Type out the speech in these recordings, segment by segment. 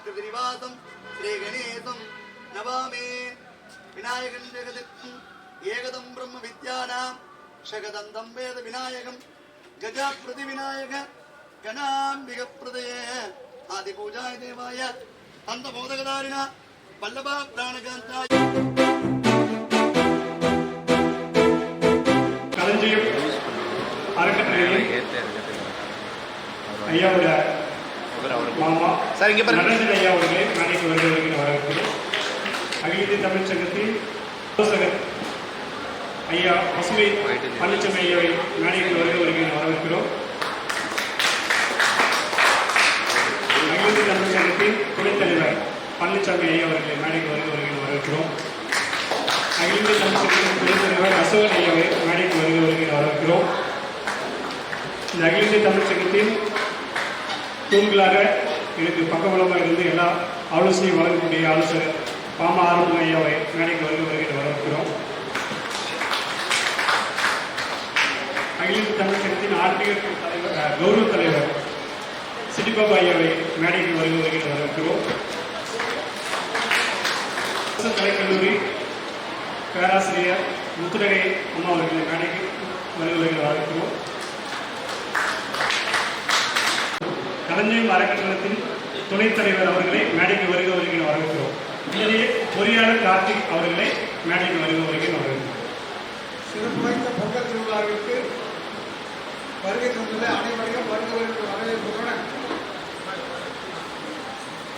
श्रीनिवासं श्रीगणेशं नमामि विनायकं जगदम् एकदं ब्रह्म विद्यानां शकदन्तं वेद विनायकं गजाप्रति विनायक गणाम्बिक प्रदये आदिपूजाय देवाय अन्तमोदकधारिण वल्लभा प्राणकान्ताय களஞ்சியம் அறக்கட்டளையில் ஐயாவோட மாமா நடராஜன் ஐயா அவர்களே நாளைக்கு வருகிறவர்கள் வரவேற்கிறோம். அகில இந்திய தமிழ் சங்கத்தின் ஆலோசகர் ஐயா பசுமை பழனிசாமி ஐயாவை நாளைக்கு வருகிறவர்கள் வரவேற்கிறோம். அகில இந்திய தமிழ் சங்கத்தின் துணைத் தலைவர் பழனிசாமி ஐயா அவர்களை நாளைக்கு வருகிறவர்கள் வரவேற்கிறோம். அகில இந்திய தமிழ் சங்கத்தின் துணைத் தலைவர் அசோகன் ஐயாவை நாளைக்கு வருகிறவர்கள் வரவேற்கிறோம். இந்த அகில இந்திய தமிழ் சங்கத்தின் தூண்களாக எனக்கு பக்கபலமாக இருந்து எல்லா ஆலோசனையும் வழங்கக்கூடிய ஆலோசகர் பாமா ஆரம்ப ஐயாவை மேடைக்கு வருகிறவர்கள் வரவேற்கிறோம். அகில இந்திய தமிழ் சங்கத்தின் ஆர்டிக தலைவர் கௌரவ தலைவர் சிட்டிபாபா ஐயாவை மேடைக்கு வருகிறவர்கள் வரவேற்கிறோம். கலைக்கல்லூரி பேராசிரியர் முத்துரகை அம்மா அவர்களை மேடைக்கு வருகிறவர்கள் வரவேற்கிறோம். களஞ்சியம் அறக்கட்டளத்தின் துணைத் தலைவர் அவர்களை மேடைக்கு வருகிறவர்கள் வரவேற்கிறோம். இதிலே பொறியாளர் கார்த்திக் அவர்களை மேடைக்கு வருகிறவர்கள் வரவேற்கிறோம். சிறப்பு வாய்ந்த பொங்கல் திருவிழாவிற்கு வருகை தந்துள்ள அனைவரையும் வருகிறவர்கள் வரவேற்புடன்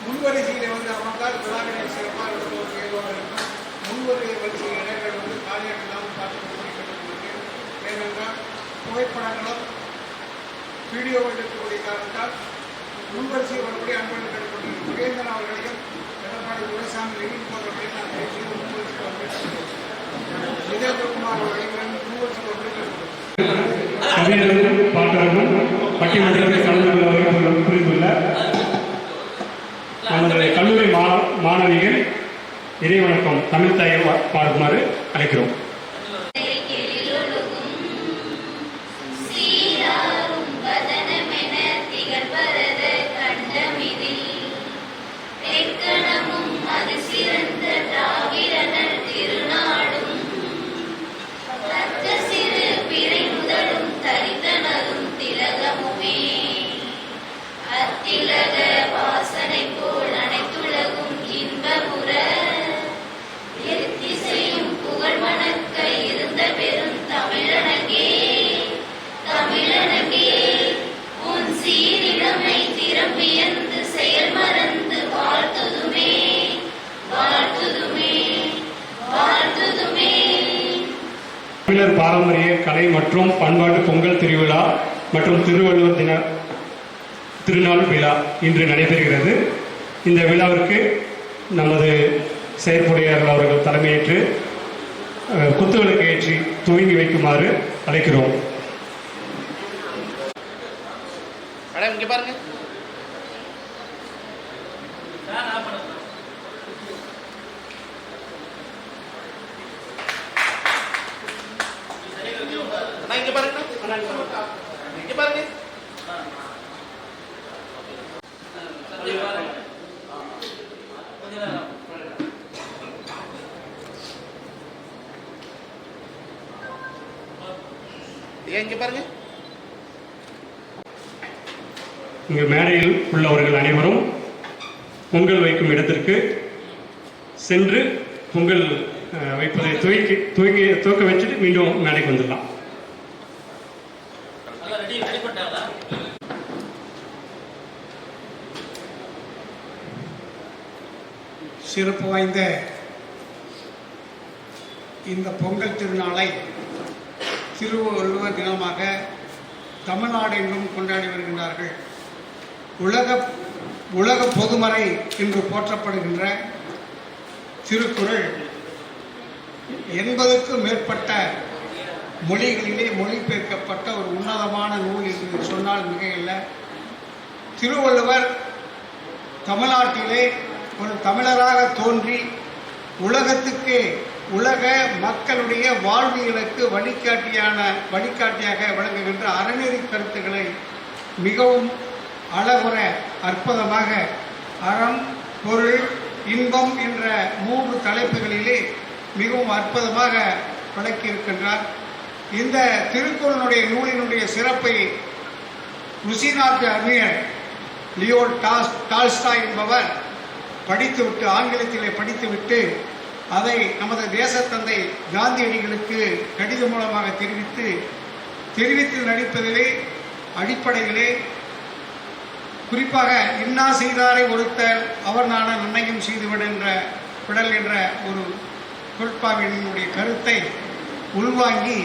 முன்வரிசையில் வந்து அமர்ந்தால் விழாவினை சிறப்பாக நடத்துவதற்கு ஏதுவாக இருக்கும். முன்வருகை வரிசையில் இடைவெளி வந்து காரியம் இல்லாமல் பார்த்து கொண்டிருக்கிறது. ஏனென்றால் புகைப்படங்களும் வீடியோ எடுக்கக்கூடிய காரணத்தால் முன்வரிசையில் வரக்கூடிய அன்பர்கள் கேட்டுக்கொண்டிருக்கும். மகேந்திரன் அவர்களையும் எடப்பாடி துரைசாமி வெயில் போன்றவர்களையும் நான் பேசிய முன்வரிசையில் வரவேற்கிறேன். விஜயகுமார் அவர்களையும் முன்வரிசையில் வரவேற்கிறேன். கவிஞர்களும் பாட்டர்களும் பட்டிமன்றத்தில் கலந்து கொள்வர்கள் புரிந்துள்ள நமது கல்லூரி மாணவிகள் இறைவணக்கம் தமிழ் தாயை பாடுமாறு அழைக்கிறோம். தமிழர் பாரம்பரிய கலை மற்றும் பண்பாட்டு பொங்கல் திருவிழா மற்றும் திருவள்ளுவர் தின திருநாள் விழா இன்று நடைபெறுகிறது. இந்த விழாவிற்கு நமது செயற்பொறியாளர் அவர்கள் தலைமையேற்று குத்துவிளக்கு ஏற்றி துவங்கி வைக்குமாறு அழைக்கிறோம். இங்க பாருங்க இங்க பாருங்க இங்க பாருங்க. இங்கு மேடையில் உள்ளவர்கள் அனைவரும் பொங்கல் வைக்கும் இடத்திற்கு சென்று பொங்கல் வைப்பதை துவக்க வச்சுட்டு மீண்டும் மேடைக்கு வந்துடலாம். சிறப்பு வாய்ந்த இந்த பொங்கல் திருநாளை திருவள்ளுவர் தினமாக தமிழ்நாடு எங்கும் கொண்டாடி வருகின்றார்கள். உலக பொதுமறை என்று போற்றப்படுகின்ற திருக்குறள் 80க்கும் மேற்பட்ட மொழிகளிலே மொழிபெயர்க்கப்பட்ட ஒரு உன்னதமான நூல் என்று சொன்னால் மிகையில்லை. திருவள்ளுவர் தமிழ்நாட்டிலே ஒரு தமிழராக தோன்றி உலகத்துக்கு உலக மக்களுடைய வாழ்வியலுக்கு வழிகாட்டியாக விளங்குகின்ற அறநெறி கருத்துக்களை மிகவும் அழகுற அற்புதமாக அறம், பொருள், இன்பம் என்ற 3 தலைப்புகளிலே மிகவும் அற்புதமாக விளக்கியிருக்கின்றார். இந்த திருக்குறளுடைய நூலினுடைய சிறப்பை ருசி நாட்டு அறிஞர் லியோ டால்ஸ்டாய் என்பவர் படித்துவிட்டு, ஆங்கிலத்திலே படித்துவிட்டு அதை நமது தேசத்தந்தை காந்தியடிகளுக்கு கடிதம் மூலமாக தெரிவித்து நடிப்பதிலே அடிப்படையிலே குறிப்பாக இன்னா செய்தாரை ஒருத்தர் அவர் நான நன்மையும் செய்துவிடல் என்ற ஒரு தொல்பாவினுடைய கருத்தை உள்வாங்கி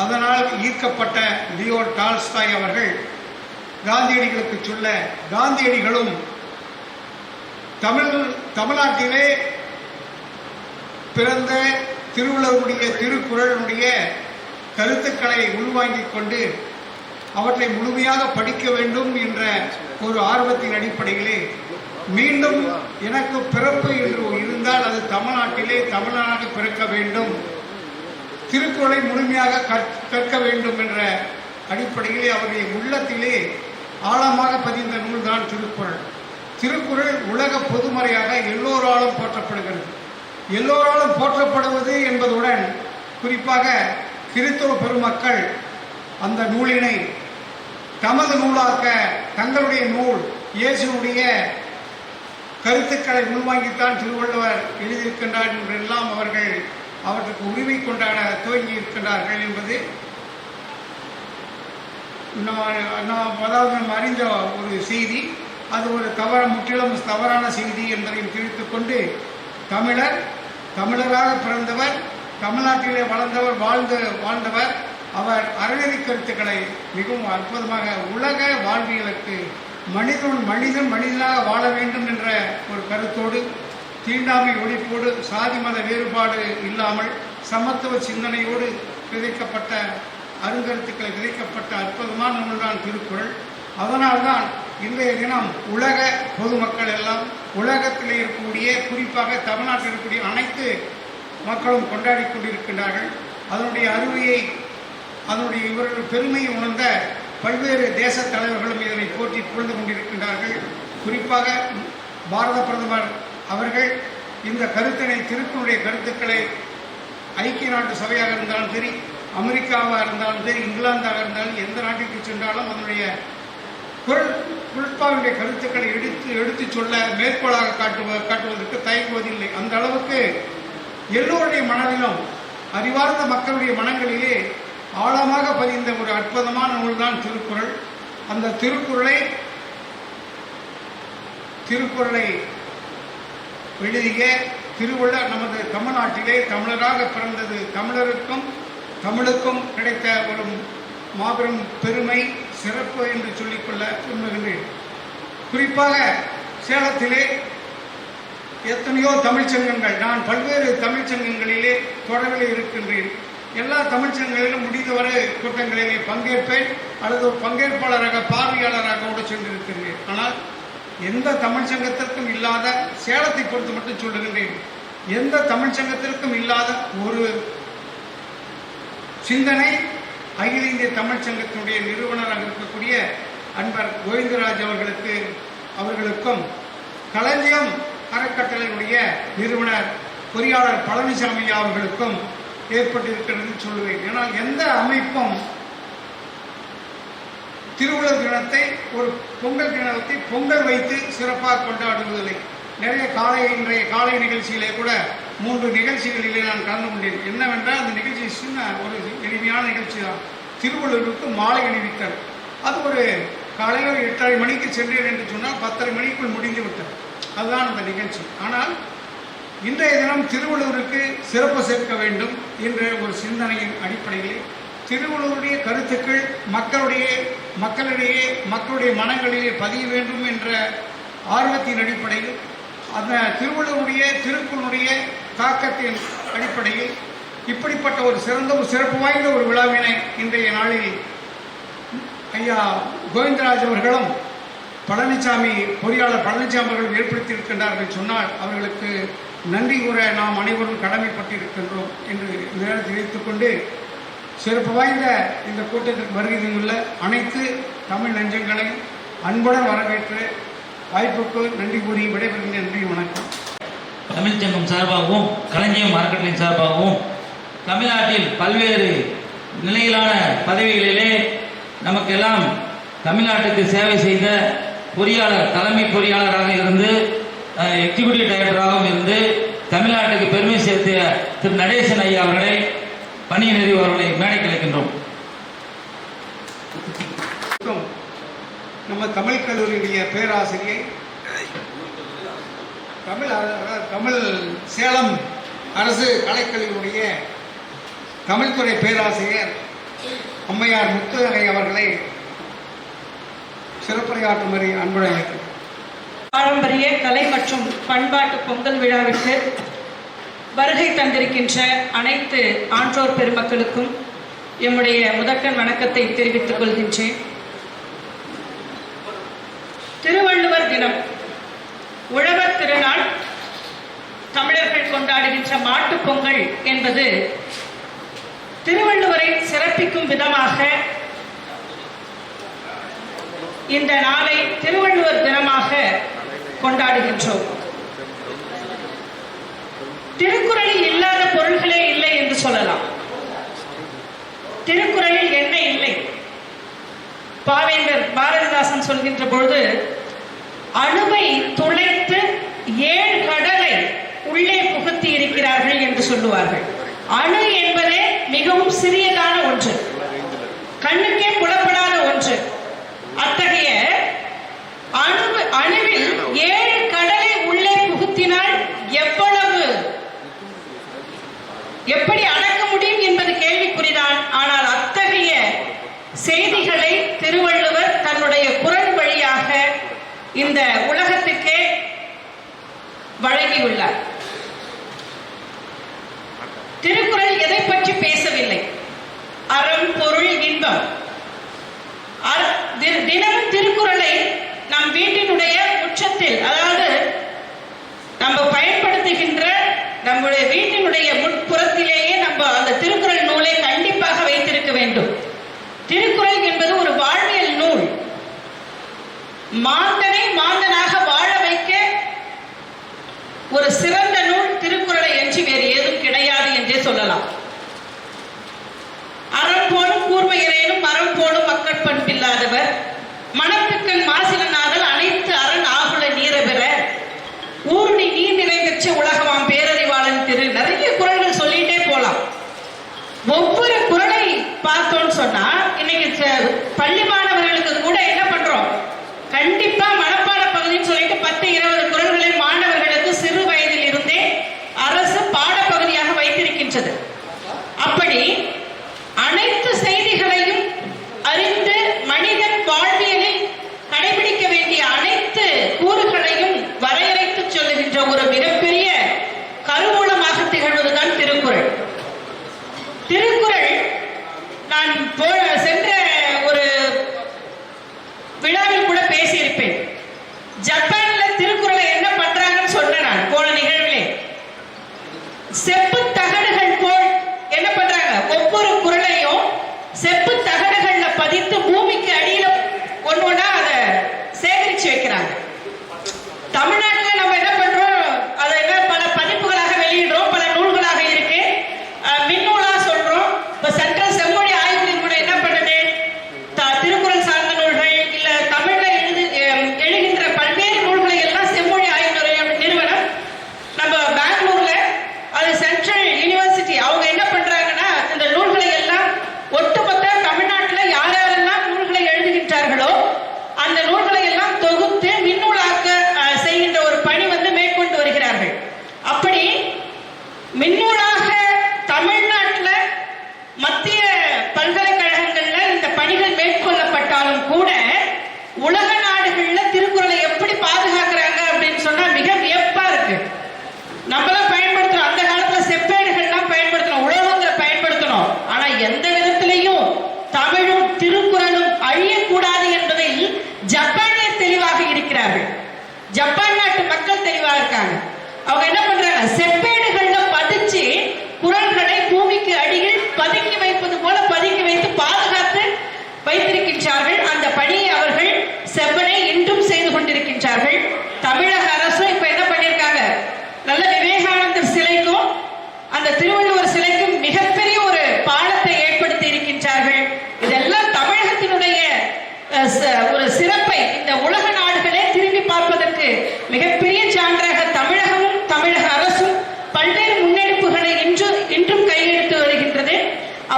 அதனால் ஈர்க்கப்பட்ட லியோ டால்ஸ்டாய் அவர்கள் காந்தியடிகளுக்கு சொல்ல, காந்தியடிகளும் தமிழ்நாட்டிலே பிறந்த திருவள்ளுவருடைய திருக்குறளுடைய கருத்துக்களை உள்வாங்கிக் கொண்டு அவற்றை முழுமையாக படிக்க வேண்டும் என்ற ஒரு ஆர்வத்தின் அடிப்படையிலே மீண்டும் எனக்கு பிறப்பு என்று இருந்தால் அது தமிழ்நாட்டிலே தமிழனாக பிறக்க வேண்டும், திருக்குறளை முழுமையாக கற்க வேண்டும் என்ற அடிப்படையிலே அவருடைய உள்ளத்திலே ஆழமாக பதிந்த நூல்தான் திருக்குறள். திருக்குறள் உலக பொதுமறையாக எல்லோராலும் போற்றப்படுகிறது. எல்லோராலும் போற்றப்படுவது என்பதுடன் குறிப்பாக கிறிஸ்தவ பெருமக்கள் அந்த நூலினை தமது நூலாக்க தங்களுடைய நூல் இயேசுடைய கருத்துக்களை உள்வாங்கித்தான் திருவள்ளுவர் எழுதியிருக்கின்றார் என்றெல்லாம் அவர்கள் அவற்றுக்கு உரிமை கொண்டாட துவங்கி இருக்கின்றார்கள் என்பது நாம் அறிந்த ஒரு செய்தி. அது ஒரு முற்றிலும் தவறான செய்தி என்பதையும் தெரிவித்துக் கொண்டு, தமிழராக பிறந்தவர், தமிழ்நாட்டிலே வாழ்ந்தவர், அவர் அறநெறி கருத்துக்களை மிகவும் அற்புதமாக உலக வாழ்வியலுக்கு மனிதனாக வாழ வேண்டும் என்ற ஒரு கருத்தோடு, தீண்டாமை ஒழிப்போடு, சாதி மத வேறுபாடு இல்லாமல் சமத்துவ சிந்தனையோடு விதைக்கப்பட்ட அருங்கருத்துக்களை விதைக்கப்பட்ட அற்புதமான நூல்தான் திருக்குறள். அதனால்தான் இன்றைய தினம் உலக பொதுமக்கள் எல்லாம் உலகத்தில் இருக்கக்கூடிய, குறிப்பாக தமிழ்நாட்டில் இருக்கக்கூடிய அனைத்து மக்களும் கொண்டாடி கொண்டிருக்கின்றார்கள். அதனுடைய அருமையை, அதனுடைய இவர்கள் பெருமையை உணர்ந்த பல்வேறு தேச தலைவர்களும் இதனை போற்றி புகழ்ந்து கொண்டிருக்கின்றார்கள். குறிப்பாக பாரத பிரதமர் அவர்கள் இந்த கருத்தினை, திருக்குறளுடைய கருத்துக்களை ஐக்கிய நாட்டு சபையாக இருந்தாலும் சரி, அமெரிக்காவாக இருந்தாலும் சரி, இங்கிலாந்தாக இருந்தாலும் எந்த நாட்டிற்கு சென்றாலும் அதனுடைய குரட்பாவுடைய கருத்துக்களை எடுத்து சொல்ல மேற்கோளாக காட்டுவதற்கு தயங்குவதில்லை. அந்த அளவுக்கு எல்லோருடைய மனதிலும், அறிவார்ந்த மக்களுடைய மனங்களிலே ஆழமாக பதிந்த ஒரு அற்புதமான நூல்தான் திருக்குறள். அந்த திருக்குறளை எழுதிய திருவள்ளுவர் நமது தமிழ்நாட்டிலே தமிழராக பிறந்தது தமிழுக்கும் கிடைத்த ஒரு மாபெரும் பெருமை, சிறப்பு என்று சொல்லிக்கொள்ள விரும்புகின்றேன். குறிப்பாக சேலத்திலே எத்தனையோ தமிழ்ச்சங்கங்கள், நான் பல்வேறு தமிழ்ச்சங்கங்களிலே தொடர்பில் இருக்கின்றேன். எல்லா தமிழ்ச்சங்கங்களிலும் முடிந்தவரை கூட்டங்களிலே பங்கேற்பேன் அல்லது ஒரு பங்கேற்பாளராக, பார்வையாளராக கூட சென்றிருக்கின்றேன். ஆனால் எந்த தமிழ்ச்சங்கத்திற்கும் இல்லாத, சேலத்தை பொறுத்து மட்டும் சொல்லுகின்றேன், எந்த தமிழ்ச்சங்கத்திற்கும் இல்லாத ஒரு சிந்தனை அகில இந்திய தமிழ்ச்சங்கத்தினுடைய நிறுவனராக இருக்கக்கூடிய அன்பர் கோவிந்தராஜ் அவர்களுக்கும் களஞ்சியம் அறக்கட்டளையுடைய நிறுவனர் பொறியாளர் பழனிசாமி அவர்களுக்கும் ஏற்பட்டிருக்கிறது சொல்லுவேன். ஏன்னால் எந்த அமைப்பும் திருவள்ளுவர் தினத்தை, ஒரு பொங்கல் தினத்தை பொங்கல் வைத்து சிறப்பாக கொண்டாடுவதில்லை. நிறைய இன்றைய காலை நிகழ்ச்சியிலே கூட 3 நிகழ்ச்சிகளிலே நான் கலந்து கொண்டேன். என்னவென்றால் அந்த நிகழ்ச்சி சின்ன ஒரு எளிமையான நிகழ்ச்சி தான். திருவள்ளுவருக்கு மாலை அணிவித்தல். அது ஒரு காலையில் 8:30 மணிக்கு சென்றேன் என்று சொன்னால் 10:30 மணிக்குள் முடிந்து விட்டது. அதுதான் அந்த நிகழ்ச்சி. ஆனால் இன்றைய தினம் திருவள்ளுவருக்கு சிறப்பு சேர்க்க வேண்டும் என்ற ஒரு சிந்தனையின் அடிப்படையில் திருவள்ளுவருடைய கருத்துக்கள் மக்களுடைய மனங்களிலே பதிய வேண்டும் என்ற ஆர்வத்தின் அடிப்படையில், அந்த திருவள்ளுவருடைய திருக்குறளுடைய தாக்கத்தின் அடிப்படையில் இப்படிப்பட்ட ஒரு சிறப்பு வாய்ந்த ஒரு விழாவினை இன்றைய நாளில் ஐயா கோவிந்தராஜ் அவர்களும் பொறியாளர் பழனிசாமி அவர்கள் ஏற்படுத்தியிருக்கின்றார்கள் சொன்னால் அவர்களுக்கு நன்றி கூற நாம் அனைவரும் கடமைப்பட்டிருக்கின்றோம் என்று தெரிவித்துக் கொண்டு, சிறப்பு வாய்ந்த இந்த கூட்டத்திற்கு வருகை தந்துள்ள அனைத்து தமிழ் நெஞ்சங்களையும் அன்புடன் வரவேற்று வாய்ப்புக்கு நன்றி கூறி விடைபெறுகின்ற நன்றி வணக்கம். தமிழ்ச்சங்கம் சார்பாகவும் களஞ்சியம் அறக்கட்டளையின் சார்பாகவும் தமிழ்நாட்டில் பல்வேறு நிலையிலான பதவிகளிலே நமக்கெல்லாம் தமிழ்நாட்டுக்கு சேவை செய்த பொறியாளர், தலைமை பொறியாளராக இருந்து எக்ஸிகியூட்டிவ் டைரக்டராகவும் இருந்து தமிழ்நாட்டுக்கு பெருமை சேர்த்த திரு நடேசன் ஐயா அவர்களை பணி நிறைவு அவர்களை மேடைக்கு அழைக்கின்றோம். நம்ம தமிழ் கல்லூரியுடைய பேராசிரியை தமிழ் சேலம் அரசு கலைக்கல்லூரியுடைய தமிழ்துறை பேராசிரியர் அம்மையார் முத்துநகை அவர்களை சிறப்புரையாற்றுமாறு அன்புடன் அழைக்கிறேன். பாரம்பரிய கலை மற்றும் பண்பாட்டு பொங்கல் விழாவிற்கு வருகை தந்திருக்கின்ற அனைத்து ஆன்றோர் பெருமக்களுக்கும் எம்முடைய முதற்கண் வணக்கத்தை தெரிவித்துக் கொள்கின்றேன். திருவள்ளுவர் தினம், உழவர் திருநாள், தமிழர்கள் கொண்டாடுகின்ற மாட்டுப் பொங்கல் என்பது திருவள்ளுவரை சிறப்பிக்கும் விதமாக இந்த நாளை திருவள்ளுவர் தினமாக கொண்டாடுகின்றோம். திருக்குறளில் இல்லாத பொருள்களே இல்லை என்று சொல்லலாம். திருக்குறளில் என்ன இல்லை? பாவேந்தர் பாரதிதாசன் சொல்கின்ற பொழுது, அணுவை துளைத்து 7 கடலை உள்ளே புகுத்தி இருக்கிறார்கள் என்று சொல்லுவார்கள். அணு என்பதே மிகவும் சிறியதான ஒன்று, கண்ணுக்கே புலப்படாத ஒன்று. அத்தகைய அணுவில் 7 கடலை உள்ளே புகுத்தினால் எப்படி அடக்க முடியும் என்பது கேள்விக்குறிதான். ஆனால் அத்தகைய செய்திகளை திருவள்ளுவர் தன்னுடைய குரல் வழியாக இந்த உலகத்துக்கே வழங்கியுள்ளார். திருக்குறள் எதை பற்றி பேசவில்லை? அறம், பொருள், இன்பம். தினமும் திருக்குறளை நம் வீட்டினுடைய முற்றத்தில், அதாவது நம்ம பயன்படுத்துகின்ற நம்முடைய வீட்டினுடைய முன்புறத்திலேயே நம்ம அந்த திருக்குறள் நூலை கண்டிப்பாக வைத்திருக்க வேண்டும். திருக்குறள் என்பது ஒரு வாழ்வியல் நூல். மாந்தனை மாந்தனாக வாழ வைக்க ஒரு சிறந்த நூல் திருக்குறளை என்று வேறு ஏதும் கிடையாது என்றே சொல்லலாம். அறம் போலும் கூர்மையரேனும் மரம் போலும் மக்கட் பண்பில்லாதவர், மனத்துக்கண் மாசிலனாதல் அனைத்து அரண் ஆகுல நீர பெற, ஊருணி நீர் நிறைந்தற்ற உலகமாம் பேரறிவாளன் திரு. நிறைய குறள்கள் சொல்லிட்டே போலாம். ஒவ்வொரு குறளை பார்த்தோம்னு சொன்னா, இன்னைக்கு பள்ளி மாணவர்களுக்கு கூட என்ன பண்றோம், கண்டிப்பா மனப்பாட பகுதின்னு சொல்லிட்டு 10-20 குறள்களை மாணவர்களுக்கு சிறு வயதில் இருந்தே அரசு பாடப்பகுதியாக வைத்திருக்கின்றது. அப்படி அனைத்து செய்திகளையும் அறிந்து மனிதன் வாழ்வியலில் கடைபிடிக்க வேண்டிய அனைத்து கூறுகளையும் வரையறைத்து சொல்லுகின்ற ஒரு மிகப்பெரிய கருவூலமாக திகழ்வதுதான் திருக்குறள். திருக்குறள் நான் சென்ற ஒரு அந்த திருவள்ளுவர் சிலைக்கு மிகப்பெரிய ஒரு பாலத்தை ஏற்படுத்தி இருக்கின்றார்கள். இதெல்லாம் தமிழகத்தினுடைய ஒரு சிறப்பை இந்த உலக நாடுகளே திரும்பி பார்ப்பதற்கு மிகப்பெரிய சான்றாக தமிழகமும் தமிழக அரசும் பல்வேறு முன்னெடுப்புகளை இன்றும் கையெழுத்து வருகின்றது.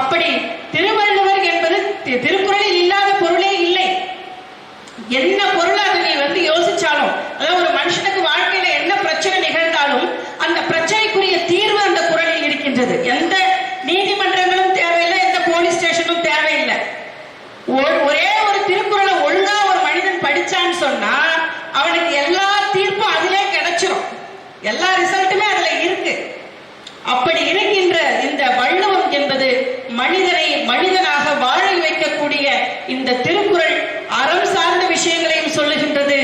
அப்படி திருவள்ளுவர் என்பது திருக்குறளில் இல்லாத பொருளே இல்லை. என்ன பொருள் அதை நீ யோசிச்சாலும், அதாவது ஒரு மனுஷனுக்கு வாழ்க்கையில என்ன பிரச்சனை நிகழ்ந்தாலும் அந்த பிரச்சனைக்குரிய தீர்வு அந்த குறளில் இருக்கின்றது. எந்த நீதிமன்றங்களும் தேவையில்லை, எந்த போலீஸ் ஸ்டேஷனும் தேவையில்லை. ஒரே ஒரு திருக்குறளை ஒழுங்கா ஒரு மனிதன் படிச்சான்னு சொன்னா அவனுக்கு எல்லா தீர்ப்பும் அதிலே கிடைச்சிரும், எல்லா ரிசல்ட்டுமே அதுல இருக்கு. அப்படி இருக்கின்ற இந்த வள்ளுவம் என்பது மனிதனை மனிதனாக வாழ வைக்கக்கூடிய இந்த திருக்குறள் அறம் சார்ந்த விஷயங்களையும் சொல்லுகின்றது,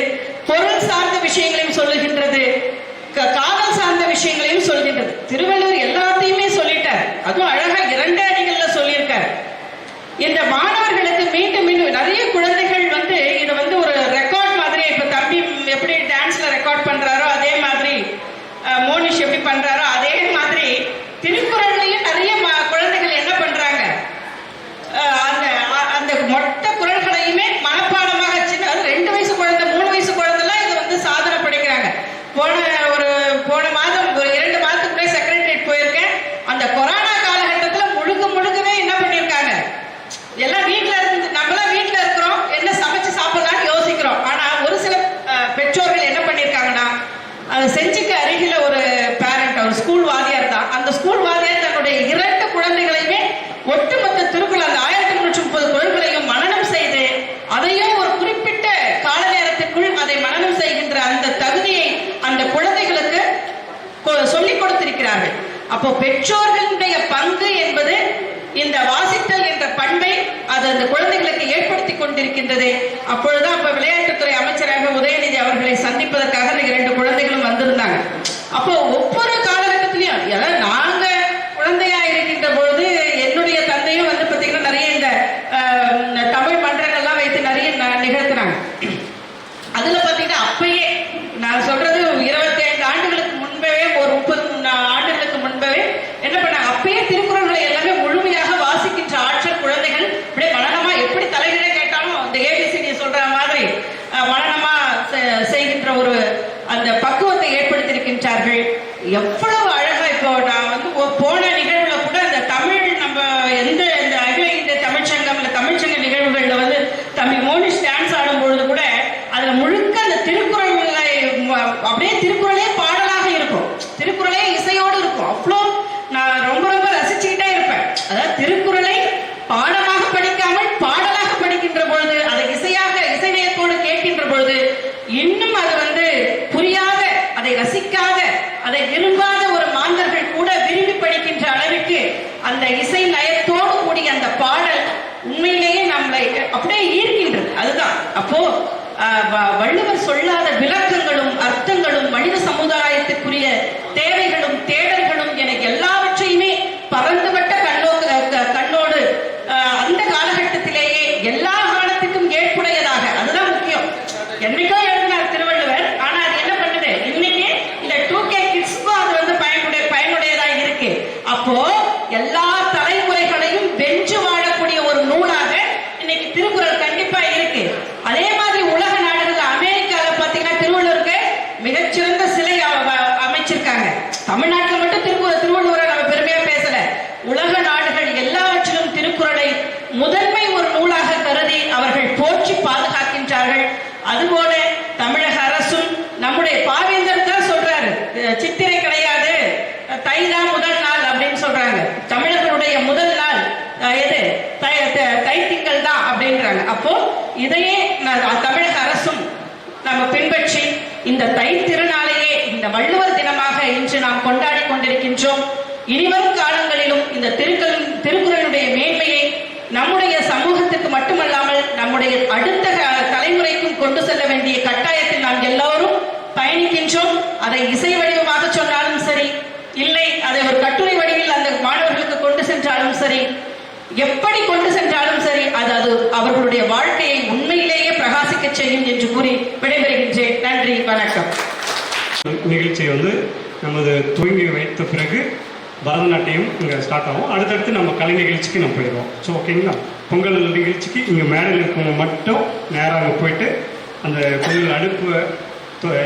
பொருள் சார்ந்த விஷயங்களையும் சொல்லுகின்றது, காதல் சார்ந்த விஷயங்களையும் சொல்கின்றது. திருவள்ளுவர் எல்லாத்தையுமே சொல்லிட்டார். அதுவும் அழகா 2 அடிகள்ல சொல்லியிருக்கார். இந்த மாணவர்களுக்கு மீண்டும் மீண்டும் நிறைய குழந்தைகள் இதை ஒரு ரெக்கார்ட் மாதிரி, இப்ப தம்பி எப்படி டான்ஸ்ல ரெக்கார்ட் பண்றாரோ அதே மாதிரி, மோனிஷ் எப்படி பண்றாரோ அதே மாதிரி திருக்குறள்லயும் நிறைய குழந்தைகள் என்ன பண்றாங்க, அந்த மொத்த குறள்களையுமே மனப்பாடமாக 2 வயசு குழந்தை 3 வயசு குழந்தைலாம் இது சாதனை படைக்கிறாங்க. போன மாதம் ஒரு 2 மாதத்துக்கு செக்ரட்டரியேட் போயிருக்கேன். அந்த கொரோனா காலகட்டத்தில் முழுக்கவே என்ன பண்ணிருக்காங்க, எல்லாம் வீட்டுல இருந்து, நம்மளாம் வீட்டுல இருக்கிறோம், என்ன சமைச்சு சாப்பிடலாம்னு யோசிக்கிறோம். ஆனா ஒரு சில பெற்றோர்கள் என்ன பண்ணிருக்காங்கன்னா, அது செஞ்சுக்கு அருகில ஒரு பேரண்ட், ஒரு ஸ்கூல் வாத்தியார் தான். அந்த ஸ்கூல் வாத்தியார் தன்னுடைய 2 குழந்தைகளையுமே ஒட்டுமொத்த திருக்குறள் அந்த 1330 குறள்களையும் மனனம் செய்து அதையும் ஒரு குறிப்பிட்ட கால நேரத்திற்குள் அதை மனனம் செய்கின்ற அந்த தகுதியை அந்த குழந்தைகளுக்கு சொல்லிக் கொடுத்திருக்கிறார்கள். அப்போ பெற்றோர்களுடைய பங்கு என்பது இந்த வாசித்தல் என்ற பண்பை அது அந்த குழந்தைகளுக்கு ஏற்படுத்தி கொண்டிருக்கின்றது. அப்பொழுதுதான் அப்ப விளையாட்டுத்துறை அமைச்சராக உதயநிதி அவர்களை சந்திப்பதற்காக 2 குழந்தைகளும் வந்திருந்தாங்க. அப்போ ஒவ்வொரு காலகட்டத்திலையும் நாங்க குழந்தையா இருக்கின்ற பொழுது என்னுடைய தந்தையும் பாத்தீங்கன்னா நிறைய இந்த தமிழ் மன்றங்கள்லாம் வைத்து நிறைய நிகழ்த்தினாங்க. அதுல பாத்தீங்கன்னா அப்பயே நான் சொல்றது 25 ஆண்டுகளுக்கு முன்பே, ஒரு 30 ஆண்டுகளுக்கு முன்பே என்ன பண்ணாங்க, அப்பயே திருக்குறள்களை எல்லாமே முழுமையாக வாசிக்கின்ற ஆற்றல் குழந்தைகள் இப்படியே மனனமா எப்படி தலைகளே கேட்டாலும் அந்த ஏபிசிடி சொல்ற மாதிரி மனனமா செய்கின்ற ஒரு அந்த பக்குவத்தை ஏற்படுத்தியிருக்கின்றார்கள். எவ்வளவு அழகா இப்போ நான் போன நிகழ்வுல கூட அந்த தமிழ் நம்ம எந்த இந்த அகில இந்திய தமிழ்ச்சங்கம் இல்ல தமிழ்ச்சங்க நிகழ்வுகள்ல தம்பி மோனிஷ் டான்ஸ் ஆடும் பொழுது கூட அதுல முழுக்க அந்த திருக்குறளை அப்படியே திருக்குறளே பாடலாக இருக்கும், திருக்குறளே இசையோடு இருக்கும். அவ்வளோ நான் ரொம்ப ரசிச்சுக்கிட்டே இருப்பேன். அதாவது திருக்குறளை பாடமாக படிக்காமல் பாடலாக படிக்கின்ற பொழுது, அதை இசை நயத்தோடு கேட்கின்ற பொழுது இன்னும் அது புரியாத, அதை ரசிக்காத, அதை விரும்பாத ஒரு மாந்தர்கள் கூட விரும்பி படிக்கின்ற அளவுக்கு அந்த இசை நயத்தோடு கூடிய அந்த பாடல் உண்மையிலேயே நம்மளை அப்படியே ஈர்க்கின்றது. அதுதான் அப்போ வள்ளுவர் சொல்லாத விளக்கங்களும் அர்த்தங்களும் மனித சமுதாயத்திற்குரிய தேவைகளும் தேடல்களும் என எல்லாவற்றையுமே பறந்துபட்ட கண்ணோடு அந்த காலகட்டத்திலேயே எல்லா காலத்துக்கும் ஏற்புடையதாக, அதுதான் முக்கியம். என்னைக்கோ எழுதினார் திருவள்ளுவர், ஆனா அது என்ன பண்ணுது, இன்னைக்கு இந்த 2K கிட்ஸ்க்கும் அது பயனுடையதா இருக்கு. அப்போ எல்லா தலைமுறைகளையும் வென்று வாழக்கூடிய ஒரு நூலாக இன்னைக்கு திருக்குறள் கண்டிப்பா இருக்கு. அதே மாதிரி உலக நாடுகள் அமெரிக்கால பாத்தீங்கன்னா திருவள்ளுவருக்கு மிகச்சிறந்த சிலை அமைச்சிருக்காங்க. தமிழ்நாட்டில் மட்டும் திருவள்ளுவரை நம்ம பெருமையா பேசல, உலக நாடுகள் எல்லாவற்றிலும் திருக்குறளை முதன்மை ஒரு நூலாக கருதி அவர்கள் போற்றி பாதுகாக்கின்றார்கள். அதுபோல தமிழக அரசும் நம்முடைய பாவேந்தர் தான் சொல்றாரு, சித்திரை கிடையாது, தைதான் முதல் நாள் அப்படின்னு சொல்றாங்க. தமிழர்களுடைய முதல் நாள் எது, தைத்திங்கள் தான் அப்படின்றாங்க. அப்போ இதையே தமிழக அரசும் நம்ம பின்பற்றி இந்த தை திருநாளையே இந்த வள்ளுவர் தினமாக இன்று நாம் கொண்டாடி கொண்டிருக்கின்றோம். இனிவரும் காலங்களிலும் இந்த திருக்குறளுடைய மேன்மையை நம்முடைய சமூகத்துக்கு மட்டுமல்லாமல் நம்முடைய அடுத்த தலைமுறைக்கும் கொண்டு செல்ல வேண்டிய கட்டாயத்தில் நாம் எல்லோரும் பயணிக்கின்றோம். அதை இசை வடிவமாக சொன்னாலும் சரி, இல்லை அதை ஒரு கட்டுரை வடிவில் அந்த மாணவர்களுக்கு கொண்டு சென்றாலும் சரி, எப்படி கொண்டு சென்றாலும் சரி, அது அவர்களுடைய வாழ்க்கையை உண்மையிலேயே பிரகாசிக்க செய்யும் என்று கூறி விடைபெறுகின்றேன். நன்றி, வணக்கம். நிகழ்ச்சியை நமது துவங்கி வைத்த பிறகு பரதநாட்டியம் இங்கே ஸ்டார்ட் ஆகும். அடுத்தடுத்து நம்ம கலை நிகழ்ச்சிக்கு நம்ம போயிடுவோம். ஸோ ஓகேங்களா, பொங்கல் நிகழ்ச்சிக்கு இங்கே மேடையில் இருக்கவங்க மட்டும் நேராக அங்கே போயிட்டு அந்த பொங்கல் அடுப்பு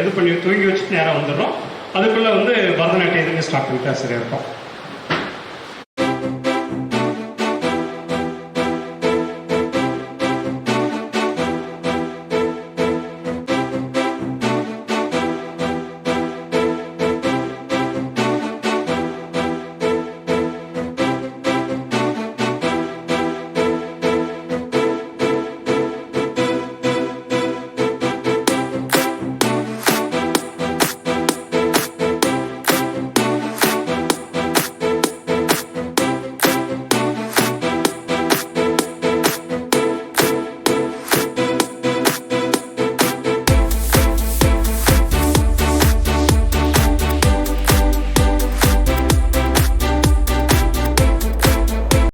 இது பண்ணி தூங்கி வச்சுட்டு நேராக வந்துடுறோம். அதுக்குள்ளே வந்து பரதநாட்டியத்துக்கு ஸ்டார்ட் பண்ணிட்டா சரியாக இருக்கும்.